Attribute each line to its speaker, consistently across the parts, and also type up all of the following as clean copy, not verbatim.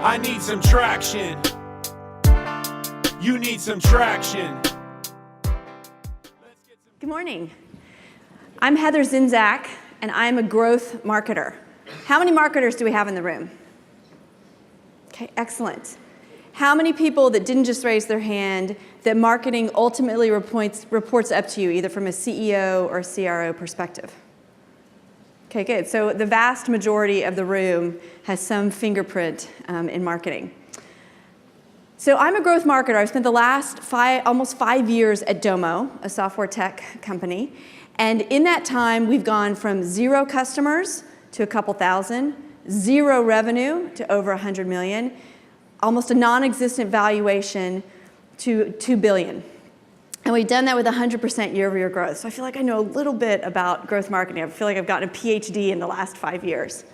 Speaker 1: I need some traction. You need some traction.
Speaker 2: Good morning. I'm Heather Zynczak, and I'm a growth marketer. How many marketers do we have in the room? Okay, excellent. How many people that didn't just raise their hand that marketing ultimately reports up to you, either from a CEO or CRO perspective? Okay, good. So the vast majority of the room has some fingerprint in marketing. So I'm a growth marketer. I've spent the last almost 5 years at DOMO, a software tech company. And in that time, we've gone from 0 customers to a couple thousand, 0 revenue to over 100 million, almost a non-existent valuation to $2 billion. And we've done that with 100% year-over-year growth. So I feel like I know a little bit about growth marketing. I feel like I've gotten a PhD in the last 5 years.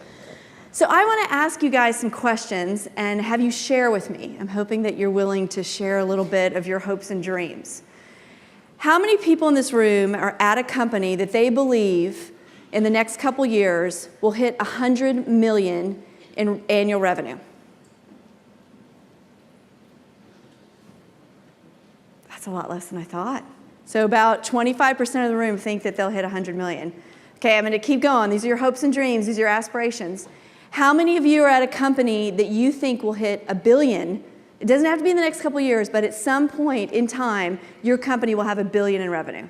Speaker 2: So I want to ask you guys some questions and have you share with me. I'm hoping that you're willing to share a little bit of your hopes and dreams. How many people in this room are at a company that they believe in the next couple years will hit 100 million in annual revenue? That's a lot less than I thought. So about 25% of the room think that they'll hit 100 million. Okay, I'm going to keep going. These are your hopes and dreams. These are your aspirations. How many of you are at a company that you think will hit $1 billion? It doesn't have to be in the next couple of years, but at some point in time, your company will have $1 billion in revenue.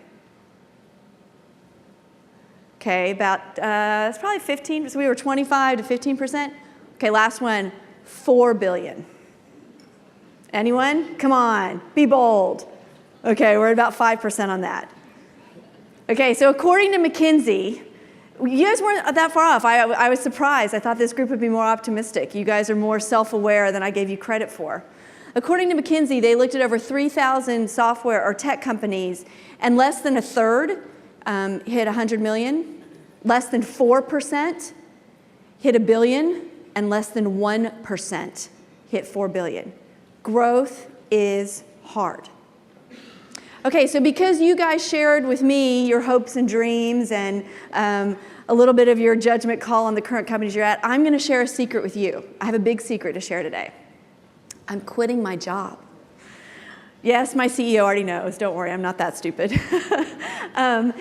Speaker 2: Okay, it's probably 15, so we were 25 to 15%. Okay, last one, $4 billion. Anyone? Come on, be bold. Okay, we're at about 5% on that. Okay, so according to McKinsey, you guys weren't that far off. I was surprised. I thought this group would be more optimistic. You guys are more self-aware than I gave you credit for. According to McKinsey, they looked at over 3,000 software or tech companies, and less than a third hit 100 million, less than 4% hit $1 billion, and less than 1% hit $4 billion. Growth is hard. Okay, so because you guys shared with me your hopes and dreams and a little bit of your judgment call on the current companies you're at, I'm going to share a secret with you. I have a big secret to share today. I'm quitting my job. Yes, my CEO already knows. Don't worry, I'm not that stupid. And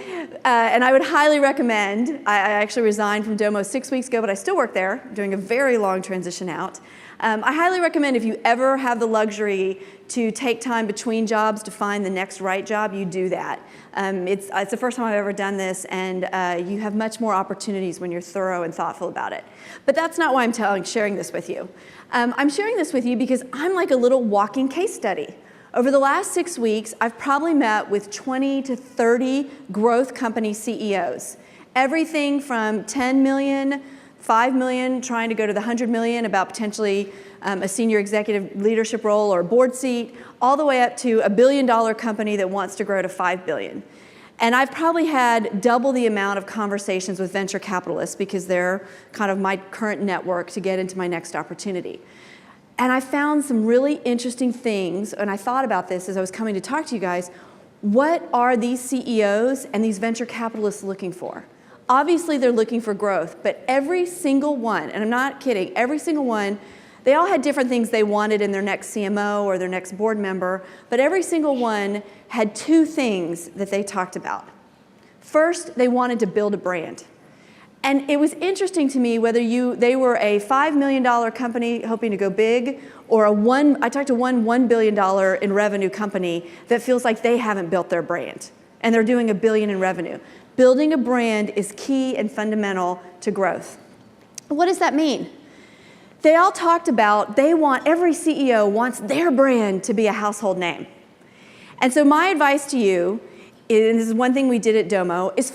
Speaker 2: I would highly recommend, I actually resigned from DOMO 6 weeks ago, but I still work there, doing a very long transition out. I highly recommend if you ever have the luxury to take time between jobs to find the next right job, you do that. It's the first time I've ever done this, and you have much more opportunities when you're thorough and thoughtful about it. But that's not why I'm sharing this with you. I'm sharing this with you because I'm like a little walking case study. Over the last 6 weeks, I've probably met with 20 to 30 growth company CEOs. Everything from 10 million, 5 million, trying to go to the 100 million, about potentially a senior executive leadership role or a board seat, all the way up to $1 billion company that wants to grow to 5 billion. And I've probably had double the amount of conversations with venture capitalists because they're kind of my current network to get into my next opportunity. And I found some really interesting things, and I thought about this as I was coming to talk to you guys. What are these CEOs and these venture capitalists looking for? Obviously, they're looking for growth, but every single one, and I'm not kidding, every single one, they all had different things they wanted in their next CMO or their next board member, but every single one had 2 things that they talked about. First, they wanted to build a brand. And it was interesting to me whether they were a $5 million company hoping to go big, or I talked to one $1 billion in revenue company that feels like they haven't built their brand, and they're doing $1 billion in revenue. Building a brand is key and fundamental to growth. What does that mean? They all talked about every CEO wants their brand to be a household name. And so my advice to you, and this is one thing we did at DOMO, is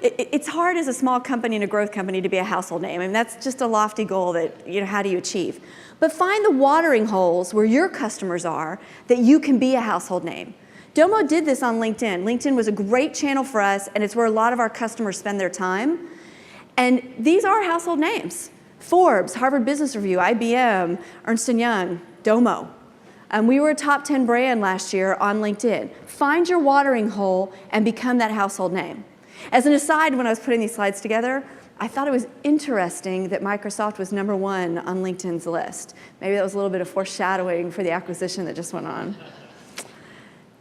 Speaker 2: it's hard as a small company and a growth company to be a household name. I mean, that's just a lofty goal that, how do you achieve? But find the watering holes where your customers are that you can be a household name. DOMO did this on LinkedIn. LinkedIn was a great channel for us, and it's where a lot of our customers spend their time. And these are household names. Forbes, Harvard Business Review, IBM, Ernst & Young, DOMO. We were a top 10 brand last year on LinkedIn. Find your watering hole and become that household name. As an aside, when I was putting these slides together, I thought it was interesting that Microsoft was #1 on LinkedIn's list. Maybe that was a little bit of foreshadowing for the acquisition that just went on.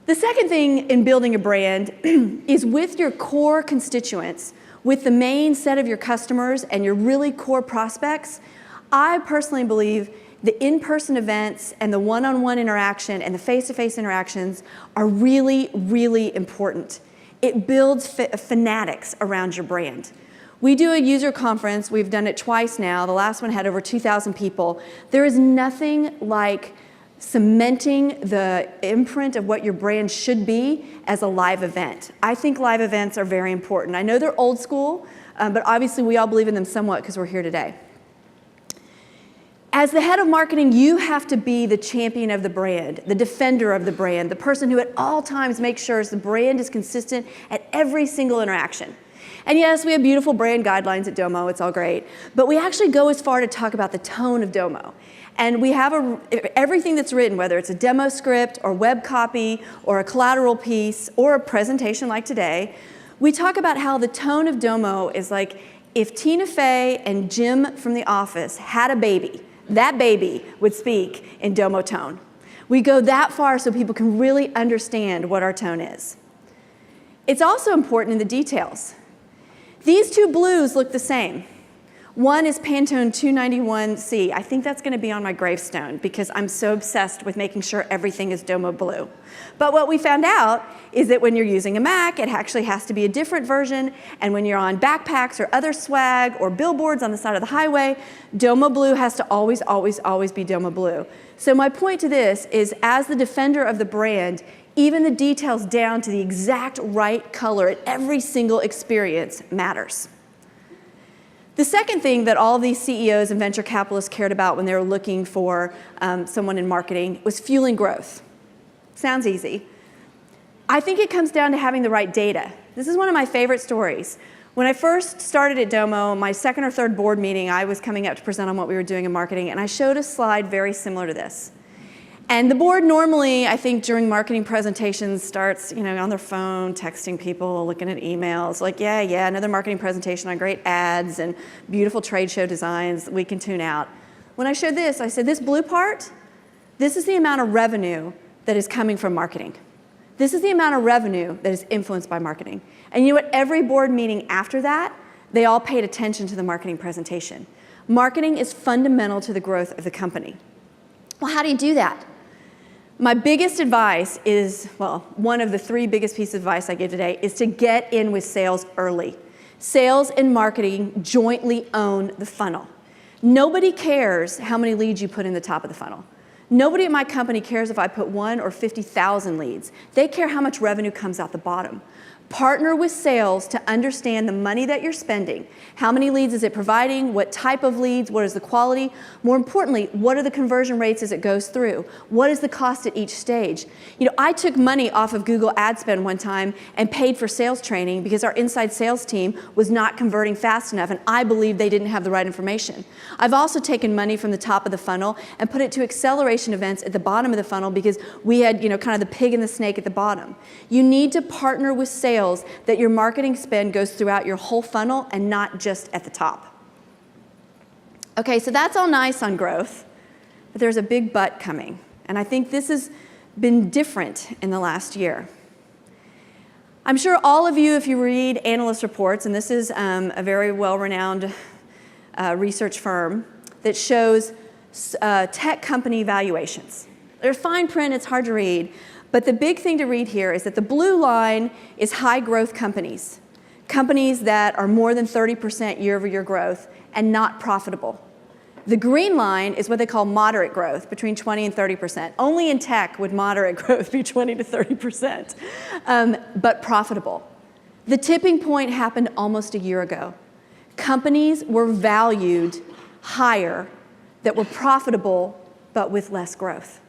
Speaker 2: The second thing in building a brand is with your core constituents, with the main set of your customers and your really core prospects. I personally believe the in-person events and the one-on-one interaction and the face-to-face interactions are really, really important. It builds fanatics around your brand. We do a user conference. We've done it twice now. The last one had over 2,000 people. There is nothing like cementing the imprint of what your brand should be as a live event. I think live events are very important. I know they're old school, but obviously we all believe in them somewhat because we're here today. As the head of marketing, you have to be the champion of the brand, the defender of the brand, the person who at all times makes sure the brand is consistent at every single interaction. And yes, we have beautiful brand guidelines at DOMO, it's all great, but we actually go as far to talk about the tone of DOMO. And we have everything that's written, whether it's a demo script or web copy or a collateral piece or a presentation like today, we talk about how the tone of DOMO is like if Tina Fey and Jim from The Office had a baby, that baby would speak in DOMO tone. We go that far so people can really understand what our tone is. It's also important in the details. These two blues look the same. One is Pantone 291C. I think that's going to be on my gravestone because I'm so obsessed with making sure everything is DOMO blue. But what we found out is that when you're using a Mac, it actually has to be a different version. And when you're on backpacks or other swag or billboards on the side of the highway, DOMO blue has to always, always, always be DOMO blue. So my point to this is, as the defender of the brand, even the details down to the exact right color at every single experience matters. The second thing that all of these CEOs and venture capitalists cared about when they were looking for someone in marketing was fueling growth. Sounds easy. I think it comes down to having the right data. This is one of my favorite stories. When I first started at DOMO, my second or third board meeting, I was coming up to present on what we were doing in marketing, and I showed a slide very similar to this. And the board normally, I think during marketing presentations, starts on their phone, texting people, looking at emails, like, yeah, another marketing presentation on great ads and beautiful trade show designs we can tune out. When I showed this, I said, this blue part, this is the amount of revenue that is coming from marketing. This is the amount of revenue that is influenced by marketing. And you know what? Every board meeting after that, they all paid attention to the marketing presentation. Marketing is fundamental to the growth of the company. Well, how do you do that? My biggest advice is, well, one of the 3 biggest pieces of advice I give today is to get in with sales early. Sales and marketing jointly own the funnel. Nobody cares how many leads you put in the top of the funnel. Nobody at my company cares if I put 1 or 50,000 leads. They care how much revenue comes out the bottom. Partner with sales to understand the money that you're spending. How many leads is it providing? What type of leads? What is the quality? More importantly, what are the conversion rates as it goes through? What is the cost at each stage? I took money off of Google ad spend one time and paid for sales training because our inside sales team was not converting fast enough, and I believed they didn't have the right information. I've also taken money from the top of the funnel and put it to acceleration events at the bottom of the funnel because we had, kind of the pig and the snake at the bottom. You need to partner with sales that your marketing spend goes throughout your whole funnel and not just at the top. Okay, so that's all nice on growth, but there's a big but coming. And I think this has been different in the last year. I'm sure all of you, if you read analyst reports, and this is a very well-renowned research firm that shows tech company valuations. They're fine print, it's hard to read, but the big thing to read here is that the blue line is high growth companies, companies that are more than 30% year-over-year growth and not profitable. The green line is what they call moderate growth, between 20 and 30%. Only in tech would moderate growth be 20 to 30%, but profitable. The tipping point happened almost a year ago. Companies were valued higher that were profitable, but with less growth.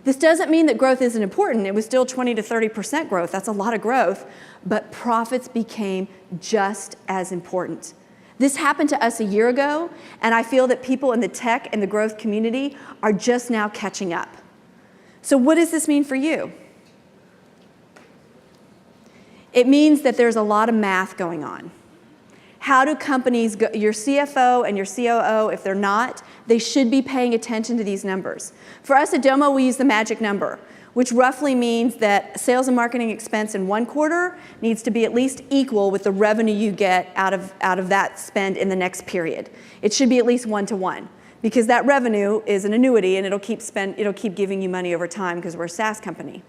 Speaker 2: This doesn't mean that growth isn't important. It was still 20 to 30% growth. That's a lot of growth, but profits became just as important. This happened to us a year ago, and I feel that people in the tech and the growth community are just now catching up. So what does this mean for you? It means that there's a lot of math going on. How do companies, your CFO and your COO, if they're not, they should be paying attention to these numbers. For us at DOMO, we use the magic number, which roughly means that sales and marketing expense in one quarter needs to be at least equal with the revenue you get out of that spend in the next period. It should be at least 1-to-1, because that revenue is an annuity and it'll keep giving you money over time because we're a SaaS company.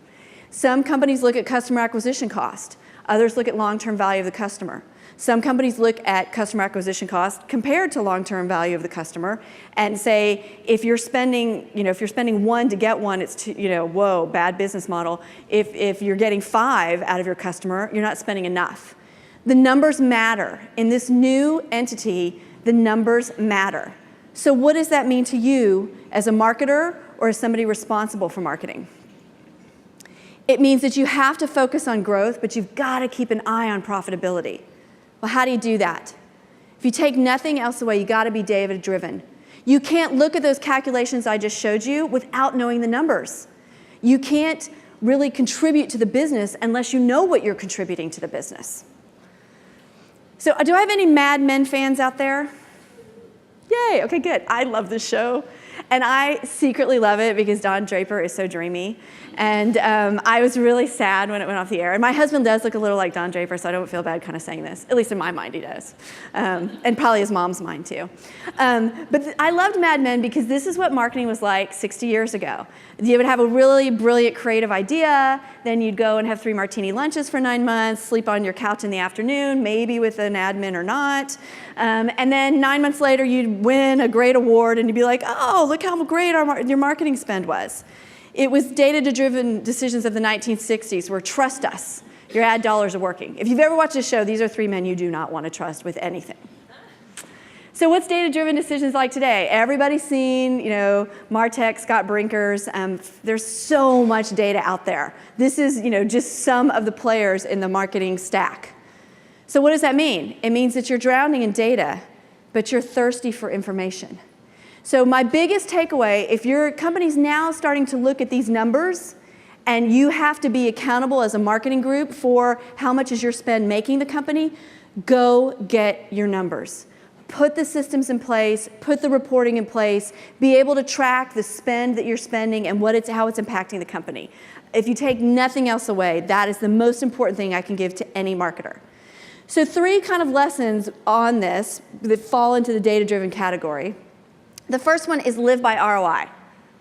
Speaker 2: Some companies look at customer acquisition cost. Others look at long-term value of the customer. Some companies look at customer acquisition cost compared to long-term value of the customer and say, if you're spending, if you're spending 1 to get 1, it's whoa, bad business model. If you're getting 5 out of your customer, you're not spending enough. The numbers matter. In this new entity, the numbers matter. So what does that mean to you as a marketer or as somebody responsible for marketing? It means that you have to focus on growth, but you've got to keep an eye on profitability. Well, how do you do that? If you take nothing else away, you got to be data-driven. You can't look at those calculations I just showed you without knowing the numbers. You can't really contribute to the business unless you know what you're contributing to the business. So do I have any Mad Men fans out there? Yay, okay, good. I love this show. And I secretly love it because Don Draper is so dreamy. And I was really sad when it went off the air. And my husband does look a little like Don Draper, so I don't feel bad kind of saying this. At least in my mind, he does. And probably his mom's mind, too. But I loved Mad Men because this is what marketing was like 60 years ago. You would have a really brilliant, creative idea. Then you'd go and have 3 martini lunches for 9 months, sleep on your couch in the afternoon, maybe with an admin or not. And then 9 months later, you'd win a great award, and you'd be like, oh, look how great your marketing spend was. It was data-driven decisions of the 1960s where trust us, your ad dollars are working. If you've ever watched this show, these are 3 men you do not want to trust with anything. So what's data-driven decisions like today? Everybody's seen, Martech, Scott Brinker's. There's so much data out there. This is, just some of the players in the marketing stack. So what does that mean? It means that you're drowning in data, but you're thirsty for information. So my biggest takeaway, if your company's now starting to look at these numbers and you have to be accountable as a marketing group for how much is your spend making the company, go get your numbers. Put the systems in place, put the reporting in place, be able to track the spend that you're spending and how it's impacting the company. If you take nothing else away, that is the most important thing I can give to any marketer. So 3 kind of lessons on this that fall into the data-driven category. The first one is live by ROI.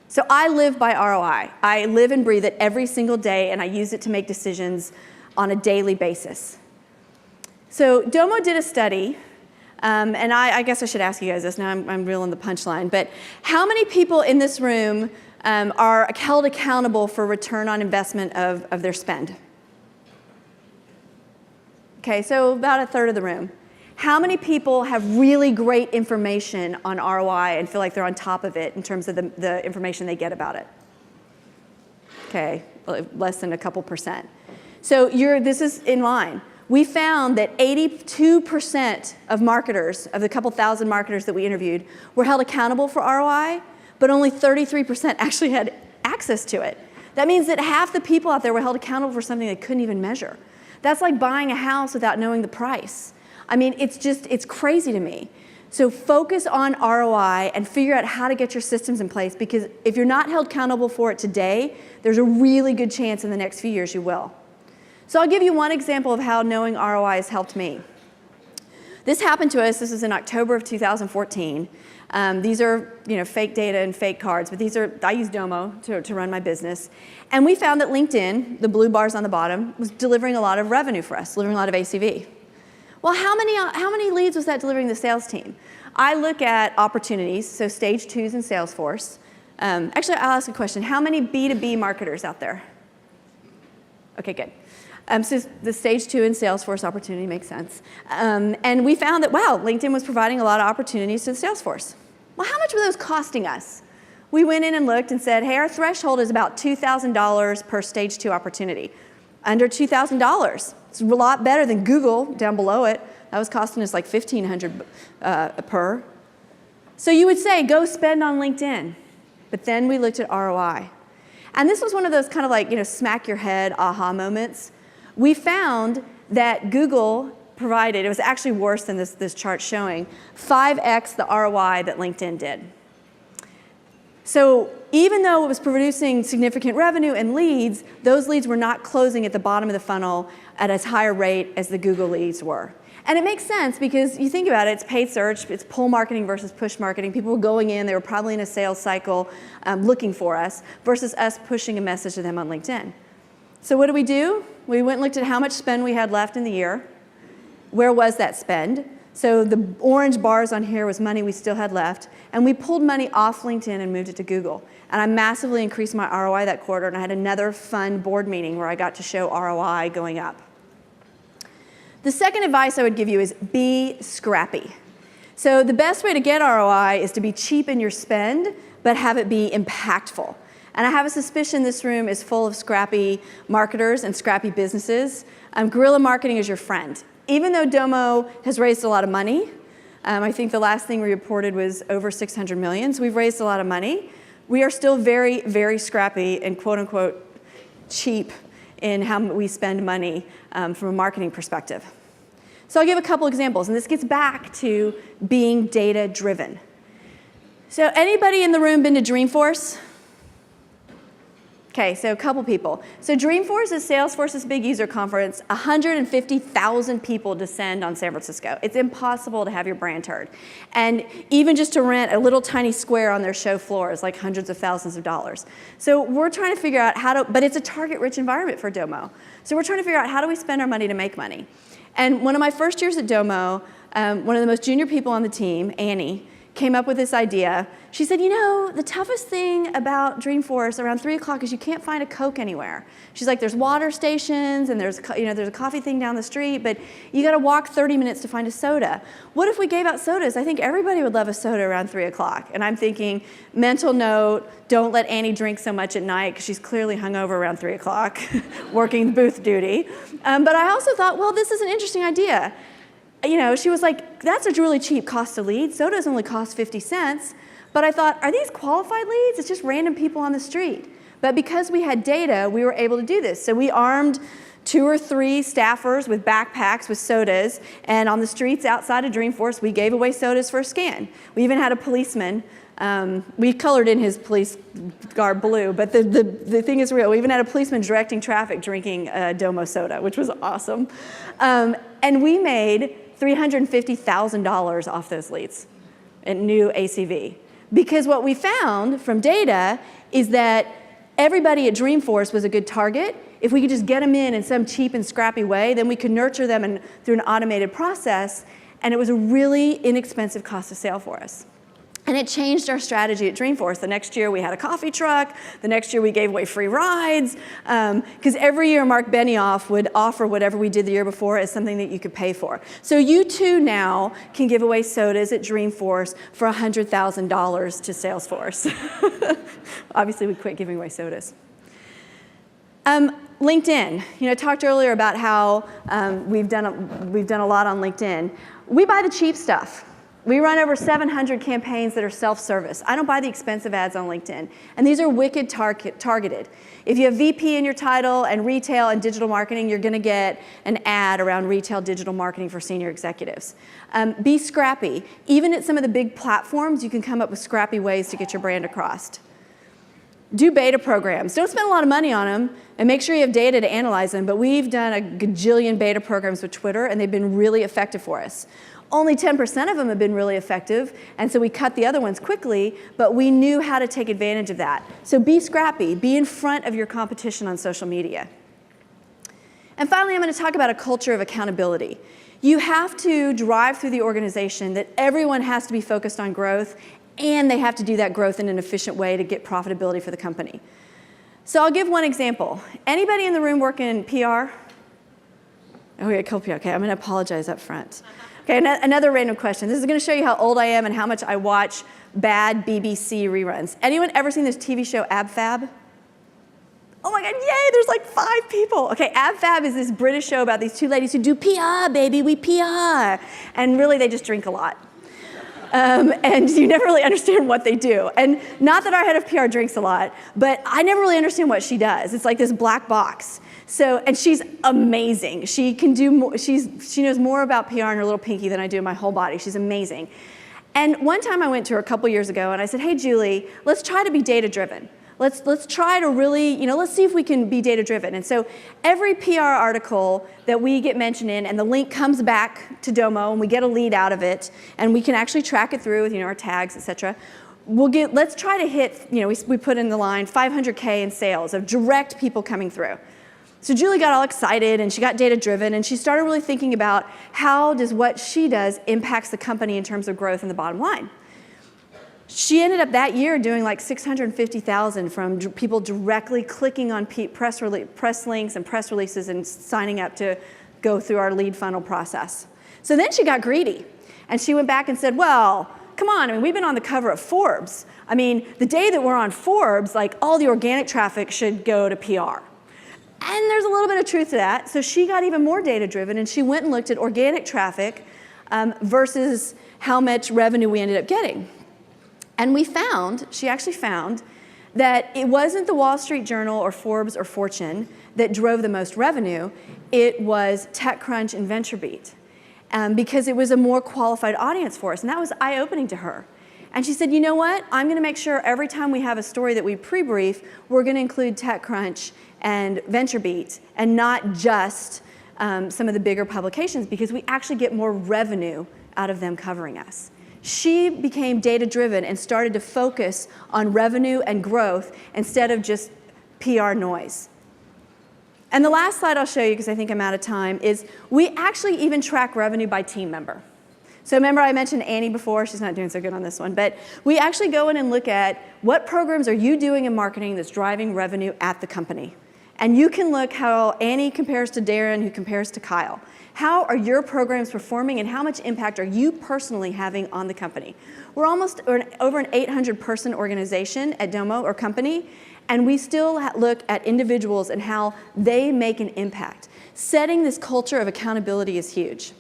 Speaker 2: So I live by ROI. I live and breathe it every single day, and I use it to make decisions on a daily basis. So DOMO did a study, and I guess I should ask you guys this. Now I'm reeling the punchline. But how many people in this room are held accountable for return on investment of their spend? Okay, so about a third of the room. How many people have really great information on ROI and feel like they're on top of it in terms of the information they get about it? Okay, less than a couple percent. So this is in line. We found that 82% of marketers, of the couple thousand marketers that we interviewed, were held accountable for ROI, but only 33% actually had access to it. That means that half the people out there were held accountable for something they couldn't even measure. That's like buying a house without knowing the price. I mean, it's crazy to me. So focus on ROI and figure out how to get your systems in place, because if you're not held accountable for it today, there's a really good chance in the next few years you will. So I'll give you one example of how knowing ROI has helped me. This happened to us. This was in October of 2014. These are fake data and fake cards, but I use DOMO to run my business. And we found that LinkedIn, the blue bars on the bottom, was delivering a lot of revenue for us, delivering a lot of ACV. Well, how many leads was that delivering the sales team? I look at opportunities, so stage 2s in Salesforce. Actually, I'll ask a question. How many B2B marketers out there? Okay, good. So the stage 2 in Salesforce opportunity makes sense. And we found that, wow, LinkedIn was providing a lot of opportunities to the Salesforce. Well, how much were those costing us? We went in and looked and said, hey, our threshold is about $2,000 per stage 2 opportunity. Under $2,000. It's a lot better than Google down below it. That was costing us like $1,500 per. So you would say, go spend on LinkedIn. But then we looked at ROI. And this was one of those kind of like, smack your head aha moments. We found that Google provided, it was actually worse than this chart showing, 5x the ROI that LinkedIn did. So even though it was producing significant revenue and leads, those leads were not closing at the bottom of the funnel at as high a rate as the Google leads were. And it makes sense because you think about it, it's paid search, it's pull marketing versus push marketing. People were going in, they were probably in a sales cycle looking for us versus us pushing a message to them on LinkedIn. So what do? We went and looked at how much spend we had left in the year. Where was that spend? So the orange bars on here was money we still had left. And we pulled money off LinkedIn and moved it to Google. And I massively increased my ROI that quarter, and I had another fun board meeting where I got to show ROI going up. The second advice I would give you is be scrappy. So the best way to get ROI is to be cheap in your spend, but have it be impactful. And I have a suspicion this room is full of scrappy marketers and scrappy businesses. Guerrilla marketing is your friend. Even though DOMO has raised a lot of money, I think the last thing we reported was over 600 million, so we've raised a lot of money. We are still very, very scrappy and quote unquote cheap in how we spend money from a marketing perspective. So I'll give a couple examples, and this gets back to being data driven. So anybody in the room been to Dreamforce? Okay, so a couple people. So Dreamforce is Salesforce's big user conference. 150,000 people descend on San Francisco. It's impossible to have your brand heard. And even just to rent a little tiny square on their show floor is like hundreds of thousands of dollars. So we're trying to figure out how to, but it's a target-rich environment for DOMO. So we're trying to figure out how do we spend our money to make money. And one of my first years at DOMO, one of the most junior people on the team, Annie, came up with this idea. She said, you know, the toughest thing about Dreamforce around 3 o'clock is you can't find a Coke anywhere. She's like, there's water stations and there's a coffee thing down the street, but you gotta walk 30 minutes to find a soda. What if we gave out sodas? I think everybody would love a soda around 3 o'clock. And I'm thinking, mental note, don't let Annie drink so much at night because she's clearly hungover around 3 o'clock, working booth duty. But I also thought, well, this is an interesting idea. You know, she was like, that's a really cheap cost to lead. Sodas only cost 50 cents. But I thought, are these qualified leads? It's just random people on the street. But because we had data, we were able to do this. So we armed 2 or 3 staffers with backpacks with sodas. And on the streets outside of Dreamforce, we gave away sodas for a scan. We even had a policeman. We colored in his police garb blue, but the thing is real. We even had a policeman directing traffic drinking DOMO soda, which was awesome. And we made $350,000 off those leads in new ACV. Because what we found from data is that everybody at Dreamforce was a good target. If we could just get them in some cheap and scrappy way, then we could nurture them through an automated process, and it was a really inexpensive cost of sale for us. And it changed our strategy at Dreamforce. The next year we had a coffee truck. The next year we gave away free rides. Because every year Mark Benioff would offer whatever we did the year before as something that you could pay for. So you too now can give away sodas at Dreamforce for $100,000 to Salesforce. Obviously we quit giving away sodas. LinkedIn. You know, I talked earlier about how we've done a lot on LinkedIn. We buy the cheap stuff. We run over 700 campaigns that are self-service. I don't buy the expensive ads on LinkedIn. And these are wicked targeted. If you have VP in your title and retail and digital marketing, you're going to get an ad around retail digital marketing for senior executives. Be scrappy. Even at some of the big platforms, you can come up with scrappy ways to get your brand across. Do beta programs. Don't spend a lot of money on them, and make sure you have data to analyze them. But we've done a gajillion beta programs with Twitter, and they've been really effective for us. Only 10% of them have been really effective, and so we cut the other ones quickly, but we knew how to take advantage of that. So be scrappy. Be in front of your competition on social media. And finally, I'm going to talk about a culture of accountability. You have to drive through the organization that everyone has to be focused on growth, and they have to do that growth in an efficient way to get profitability for the company. So I'll give one example. Anybody in the room work in PR? Oh, yeah, cool PR. Okay, I'm going to apologize up front. Okay, another random question. This is going to show you how old I am and how much I watch bad BBC reruns. Anyone ever seen this TV show Ab Fab? Oh my God, yay, there's like 5 people. Okay, Ab Fab is this British show about these 2 ladies who do PR, baby, we PR. And really, they just drink a lot. and you never really understand what they do. And not that our head of PR drinks a lot, but I never really understand what she does. It's like this black box. So, and she's amazing. She can do more, she knows more about PR in her little pinky than I do in my whole body. She's amazing. And one time I went to her a couple years ago and I said, hey, Julie, let's try to be data-driven. Let's try to really, let's see if we can be data-driven. And so every PR article that we get mentioned in and the link comes back to DOMO and we get a lead out of it and we can actually track it through with, our tags, et cetera. Let's try to hit, we put in the line 500K in sales of direct people coming through. So Julie got all excited and she got data-driven and she started really thinking about how does what she does impacts the company in terms of growth and the bottom line. She ended up that year doing like $650,000 from people directly clicking on press links and press releases and signing up to go through our lead funnel process. So then she got greedy and she went back and said, well, come on, we've been on the cover of Forbes. The day that we're on Forbes, like all the organic traffic should go to PR. And there's a little bit of truth to that. So she got even more data-driven and she went and looked at organic traffic versus how much revenue we ended up getting. And she actually found that it wasn't the Wall Street Journal or Forbes or Fortune that drove the most revenue. It was TechCrunch and VentureBeat because it was a more qualified audience for us. And that was eye-opening to her. And she said, you know what? I'm going to make sure every time we have a story that we pre-brief, we're going to include TechCrunch and VentureBeat and not just some of the bigger publications because we actually get more revenue out of them covering us. She became data-driven and started to focus on revenue and growth instead of just PR noise. And the last slide I'll show you, because I think I'm out of time, is we actually even track revenue by team member. So remember I mentioned Annie before, she's not doing so good on this one, but we actually go in and look at what programs are you doing in marketing that's driving revenue at the company. And you can look how Annie compares to Darren, who compares to Kyle. How are your programs performing and how much impact are you personally having on the company? We're almost over an 800-person organization at DOMO or company, and we still look at individuals and how they make an impact. Setting this culture of accountability is huge.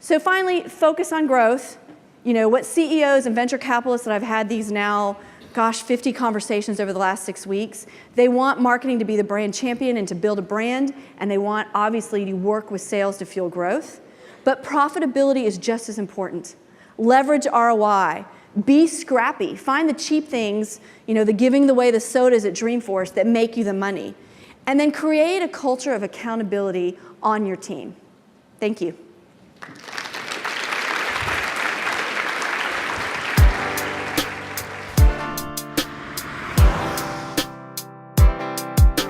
Speaker 2: So finally, focus on growth. What CEOs and venture capitalists that I've had these now, 50 conversations over the last 6 weeks. They want marketing to be the brand champion and to build a brand, and they want, obviously, to work with sales to fuel growth. But profitability is just as important. Leverage ROI. Be scrappy. Find the cheap things, the giving away the sodas at Dreamforce that make you the money. And then create a culture of accountability on your team. Thank you.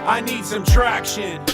Speaker 1: I need some traction.